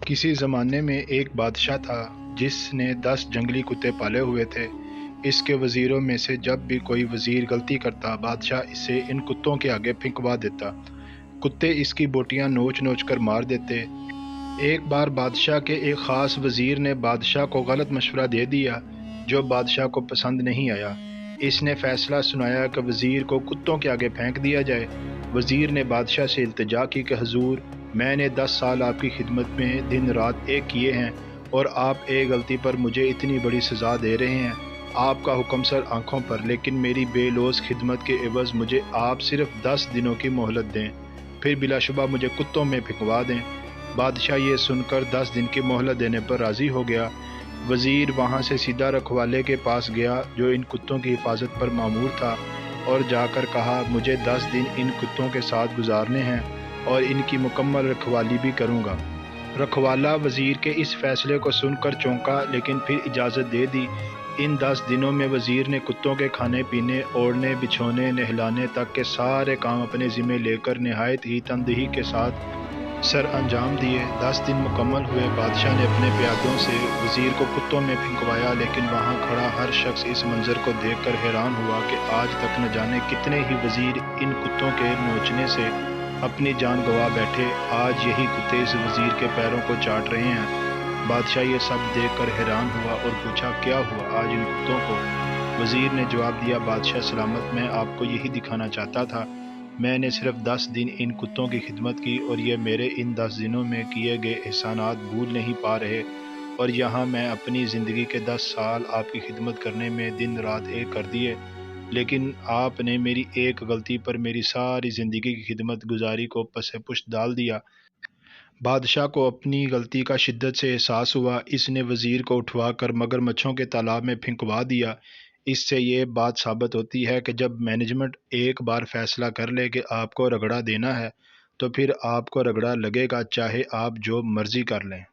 किसी ज़माने में एक बादशाह था जिसने 10 जंगली कुत्ते पाले हुए थे। इसके वज़ीरों में से जब भी कोई वज़ीर गलती करता, बादशाह इसे इन कुत्तों के आगे फेंकवा देता। कुत्ते इसकी बोटियां नोच नोच कर मार देते। एक बार बादशाह के एक ख़ास वज़ीर ने बादशाह को गलत मशवरा दे दिया, जो बादशाह को पसंद नहीं आया। इसने फैसला सुनाया कि वज़ीर को कुत्तों के आगे फेंक दिया जाए। वज़ीर ने बादशाह से इल्तिजा की कि हुजूर, मैंने 10 साल आपकी खिदमत में दिन रात एक किए हैं और आप एक गलती पर मुझे इतनी बड़ी सज़ा दे रहे हैं। आपका हुक्म सर आँखों पर, लेकिन मेरी बेलौस खिदमत के एवज़ मुझे आप सिर्फ 10 दिनों की मोहलत दें, फिर बिलाशुबा मुझे कुत्तों में फेंकवा दें। बादशाह ये सुनकर 10 दिन की मोहलत देने पर राज़ी हो गया। वज़ीर वहाँ से सीधा रखवाले के पास गया जो इन कुत्तों की हिफाजत पर मामूर था, और जाकर कहा, मुझे 10 दिन इन कुत्तों के साथ गुजारने हैं और इनकी मुकम्मल रखवाली भी करूँगा। रखवाला वज़ीर के इस फैसले को सुनकर चौंका, लेकिन फिर इजाज़त दे दी। इन 10 दिनों में वज़ीर ने कुत्तों के खाने पीने, ओढ़ने, बिछोने, नहलाने तक के सारे काम अपने ज़िम्मे लेकर नहायत ही तनदेही के साथ सर अंजाम दिए। 10 दिन मुकम्मल हुए। बादशाह ने अपने प्यादों से वज़ीर को कुत्तों में फेंकवाया, लेकिन वहाँ खड़ा हर शख्स इस मंज़र को देखकर हैरान हुआ कि आज तक न जाने कितने ही वज़ीर इन कुत्तों के नोचने से अपनी जान गंवा बैठे। आज यही कुत्ते इस वज़ीर के पैरों को चाट रहे हैं। बादशाह ये सब देखकर हैरान हुआ और पूछा, क्या हुआ आज इन कुत्तों को? वज़ीर ने जवाब दिया, बादशाह सलामत, मैं आपको यही दिखाना चाहता था। मैंने सिर्फ 10 दिन इन कुत्तों की खिदमत की और ये मेरे इन 10 दिनों में किए गए एहसानात भूल नहीं पा रहे, और यहाँ मैं अपनी ज़िंदगी के 10 साल आपकी खिदमत करने में दिन रात एक कर दिए, लेकिन आपने मेरी एक गलती पर मेरी सारी ज़िंदगी की खिदमत गुजारी को पसे पुष्ट डाल दिया। बादशाह को अपनी गलती का शिद्दत से एहसास हुआ। इसने वज़ीर को उठवाकर मगरमच्छों के तालाब में फेंकवा दिया। इससे ये बात साबित होती है कि जब मैनेजमेंट एक बार फैसला कर ले कि आपको रगड़ा देना है, तो फिर आपको रगड़ा लगेगा, चाहे आप जो मर्ज़ी कर लें।